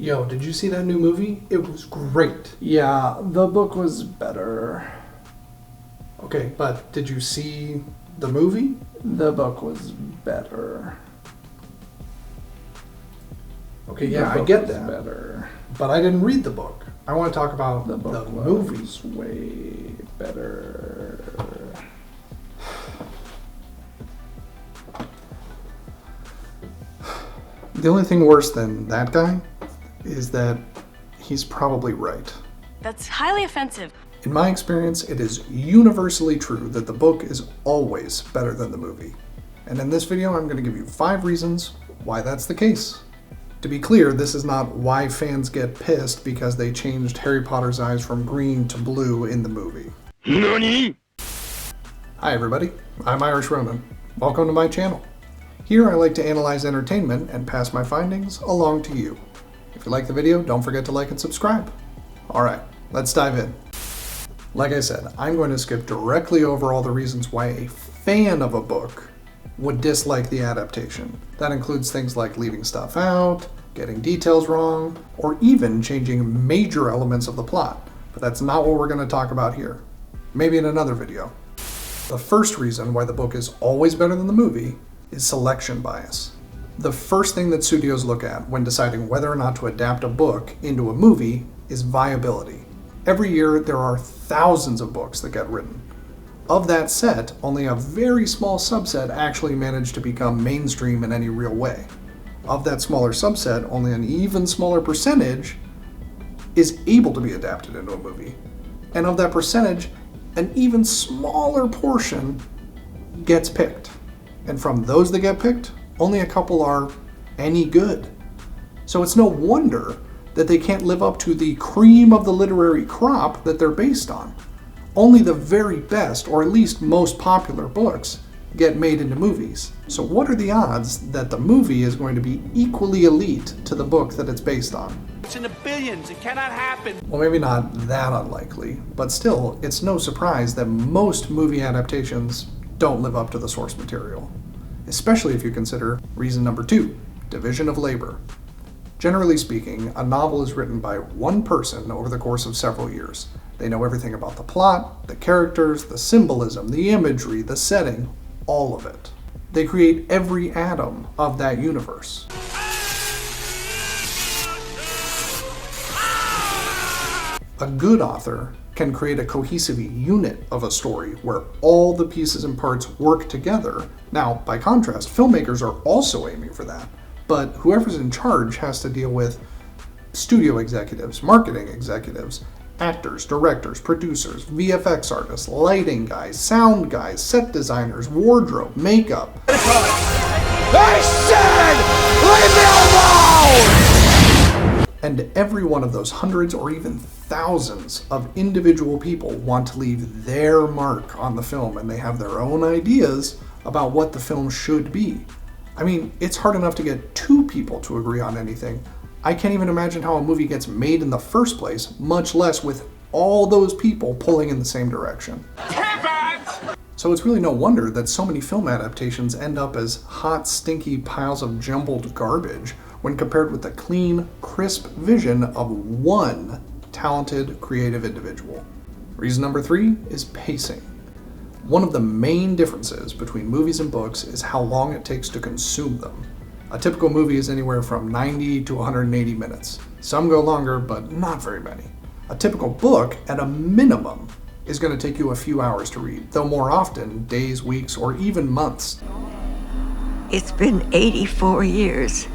Yo, did you see that new movie? It was great. Yeah, the book was better. Okay, but did you see the movie? The book was better. Okay, yeah, I get that. Better. But I didn't read the book. I want to talk about The book the was movie. way better. The only thing worse than that guy is that he's probably right. That's highly offensive. In my experience, it is universally true that the book is always better than the movie. And in this video, I'm going to give you 5 reasons why that's the case. To be clear, this is not why fans get pissed because they changed Harry Potter's eyes from green to blue in the movie. NANI?! Hi everybody, I'm Irish Ronin. Welcome to my channel. Here I like to analyze entertainment and pass my findings along to you. If you like the video, don't forget to like and subscribe. Alright, let's dive in. Like I said, I'm going to skip directly over all the reasons why a fan of a book would dislike the adaptation. That includes things like leaving stuff out, getting details wrong, or even changing major elements of the plot. But that's not what we're going to talk about here. Maybe in another video. The first reason why the book is always better than the movie is selection bias. The first thing that studios look at when deciding whether or not to adapt a book into a movie is viability. Every year there are thousands of books that get written. Of that set, only a very small subset actually manage to become mainstream in any real way. Of that smaller subset, only an even smaller percentage is able to be adapted into a movie. And of that percentage, an even smaller portion gets picked. And from those that get picked, only a couple are any good. So it's no wonder that they can't live up to the cream of the literary crop that they're based on. Only the very best, or at least most popular books, get made into movies. So what are the odds that the movie is going to be equally elite to the book that it's based on? It's in the billions. It cannot happen. Well, maybe not that unlikely, but still, it's no surprise that most movie adaptations don't live up to the source material. Especially if you consider reason number 2, division of labor. Generally speaking, a novel is written by one person over the course of several years. They know everything about the plot, the characters, the symbolism, the imagery, the setting, all of it. They create every atom of that universe. A good author can create a cohesive unit of a story where all the pieces and parts work together. Now, by contrast, filmmakers are also aiming for that, but whoever's in charge has to deal with studio executives, marketing executives, actors, directors, producers, VFX artists, lighting guys, sound guys, set designers, wardrobe, makeup. I said, leave me alone! And every one of those hundreds or even thousands of individual people want to leave their mark on the film, and they have their own ideas about what the film should be. I mean, it's hard enough to get 2 people to agree on anything. I can't even imagine how a movie gets made in the first place, much less with all those people pulling in the same direction. So it's really no wonder that so many film adaptations end up as hot, stinky piles of jumbled garbage when compared with the clean, crisp vision of one talented, creative individual. Reason number 3 is pacing. One of the main differences between movies and books is how long it takes to consume them. A typical movie is anywhere from 90 to 180 minutes. Some go longer, but not very many. A typical book, at a minimum, is going to take you a few hours to read, though more often, days, weeks, or even months. It's been 84 years.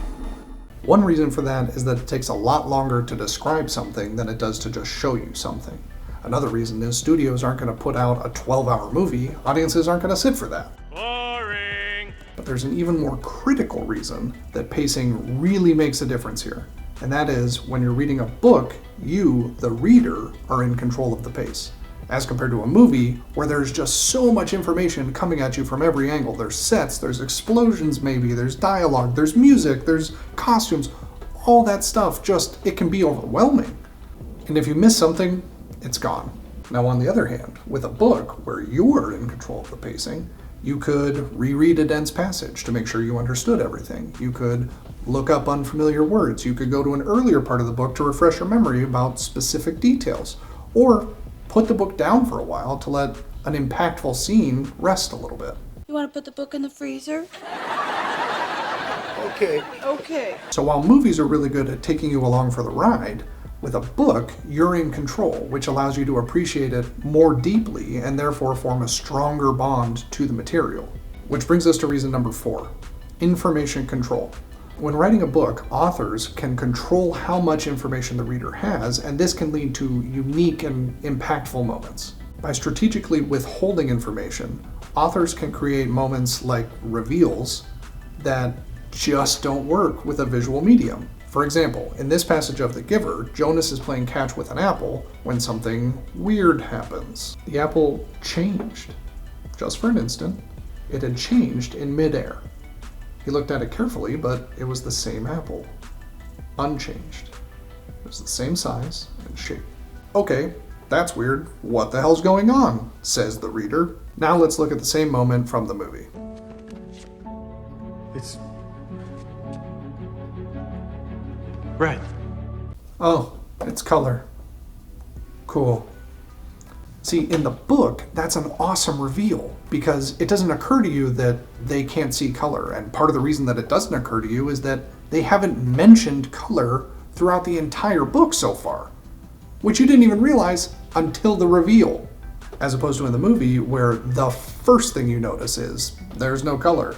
One reason for that is that it takes a lot longer to describe something than it does to just show you something. Another reason is studios aren't going to put out a 12-hour movie. Audiences aren't going to sit for that. Boring. But there's an even more critical reason that pacing really makes a difference here. And that is, when you're reading a book, you, the reader, are in control of the pace. As compared to a movie, where there's just so much information coming at you from every angle. There's sets, there's explosions maybe, there's dialogue, there's music, there's costumes. All that stuff it can be overwhelming. And if you miss something, it's gone. Now on the other hand, with a book where you're in control of the pacing, You could reread a dense passage to make sure you understood everything. You could look up unfamiliar words. You could go to an earlier part of the book to refresh your memory about specific details. Or put the book down for a while to let an impactful scene rest a little bit. You want to put the book in the freezer? Okay. So while movies are really good at taking you along for the ride, with a book, you're in control, which allows you to appreciate it more deeply and therefore form a stronger bond to the material. Which brings us to reason number 4, information control. When writing a book, authors can control how much information the reader has, and this can lead to unique and impactful moments. By strategically withholding information, authors can create moments like reveals that just don't work with a visual medium. For example, in this passage of The Giver, Jonas is playing catch with an apple when something weird happens. The apple changed. Just for an instant, it had changed in midair. He looked at it carefully, but it was the same apple. Unchanged. It was the same size and shape. Okay, that's weird. What the hell's going on? Says the reader. Now let's look at the same moment from the movie. It's Red. Oh, it's color. Cool. See, in the book, that's an awesome reveal because it doesn't occur to you that they can't see color. And part of the reason that it doesn't occur to you is that they haven't mentioned color throughout the entire book so far, which you didn't even realize until the reveal, as opposed to in the movie where the first thing you notice is there's no color.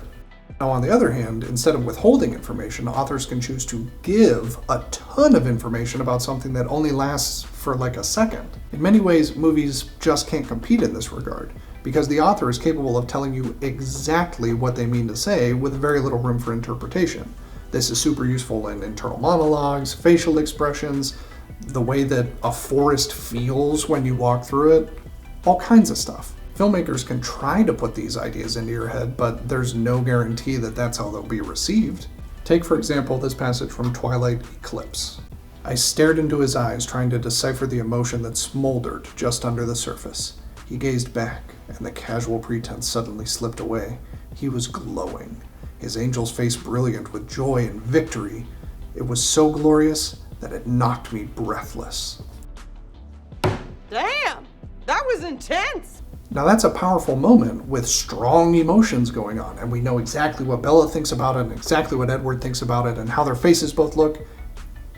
Now, on the other hand, instead of withholding information, authors can choose to give a ton of information about something that only lasts for like a second. In many ways, movies just can't compete in this regard, because the author is capable of telling you exactly what they mean to say with very little room for interpretation. This is super useful in internal monologues, facial expressions, the way that a forest feels when you walk through it, all kinds of stuff. Filmmakers can try to put these ideas into your head, but there's no guarantee that that's how they'll be received. Take, for example, this passage from Twilight Eclipse. I stared into his eyes, trying to decipher the emotion that smoldered just under the surface. He gazed back, and the casual pretense suddenly slipped away. He was glowing, his angel's face brilliant with joy and victory. It was so glorious that it knocked me breathless. Damn! That was intense! Now that's a powerful moment with strong emotions going on, and we know exactly what Bella thinks about it and exactly what Edward thinks about it and how their faces both look.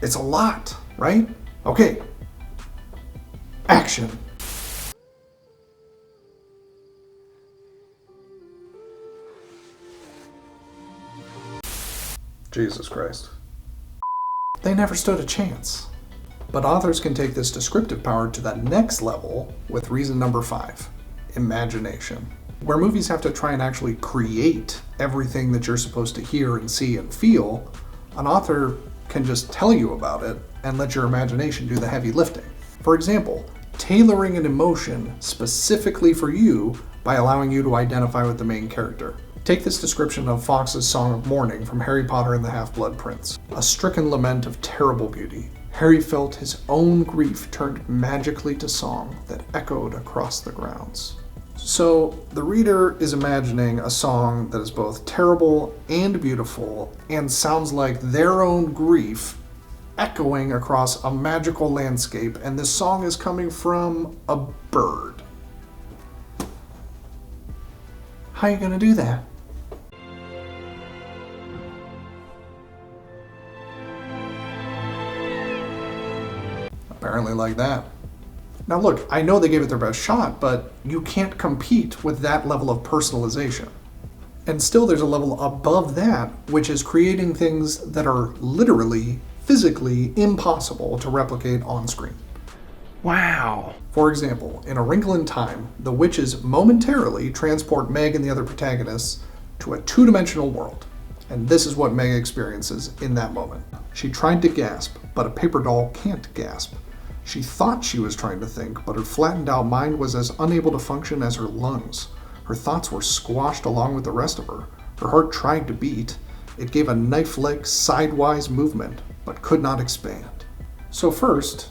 It's a lot, right? Okay. Action. Jesus Christ. They never stood a chance. But authors can take this descriptive power to the next level with reason number 5. Imagination. Where movies have to try and actually create everything that you're supposed to hear and see and feel, an author can just tell you about it and let your imagination do the heavy lifting. For example, tailoring an emotion specifically for you by allowing you to identify with the main character. Take this description of Fawkes' Song of Mourning from Harry Potter and the Half-Blood Prince. A stricken lament of terrible beauty. Harry felt his own grief turned magically to song that echoed across the grounds. So the reader is imagining a song that is both terrible and beautiful and sounds like their own grief echoing across a magical landscape, and this song is coming from a bird. How are you going to do that? Apparently like that. Now look, I know they gave it their best shot, but you can't compete with that level of personalization. And still there's a level above that, which is creating things that are literally, physically impossible to replicate on screen. Wow. For example, in A Wrinkle in Time, the witches momentarily transport Meg and the other protagonists to a two-dimensional world. And this is what Meg experiences in that moment. She tried to gasp, but a paper doll can't gasp. She thought she was trying to think, but her flattened out mind was as unable to function as her lungs. Her thoughts were squashed along with the rest of her. Her heart tried to beat. It gave a knife-like sidewise movement, but could not expand. So first,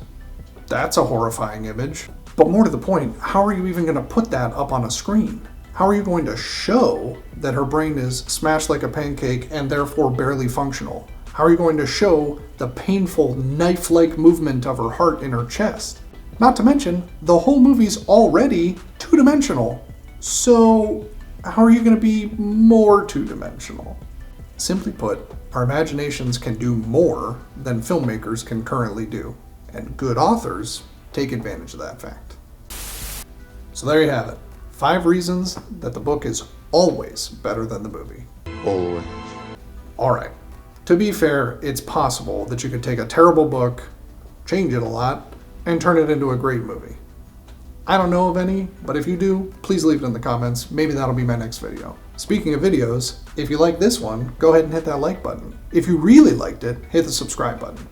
that's a horrifying image. But more to the point, how are you even going to put that up on a screen? How are you going to show that her brain is smashed like a pancake and therefore barely functional? How are you going to show the painful knife-like movement of her heart in her chest? Not to mention, the whole movie's already two-dimensional. So how are you going to be more two-dimensional? Simply put, our imaginations can do more than filmmakers can currently do, and good authors take advantage of that fact. So there you have it. 5 reasons that the book is always better than the movie. Always. Alright, to be fair, it's possible that you could take a terrible book, change it a lot, and turn it into a great movie. I don't know of any, but if you do, please leave it in the comments. Maybe that'll be my next video. Speaking of videos, if you like this one, go ahead and hit that like button. If you really liked it, hit the subscribe button.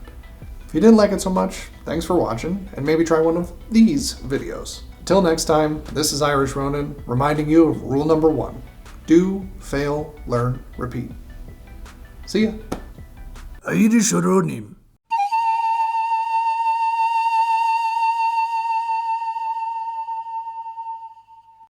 If you didn't like it so much, thanks for watching, and maybe try one of these videos. Until next time, this is Irish Ronin, reminding you of rule number 1. Do, fail, learn, repeat. See ya. Irish Ronin.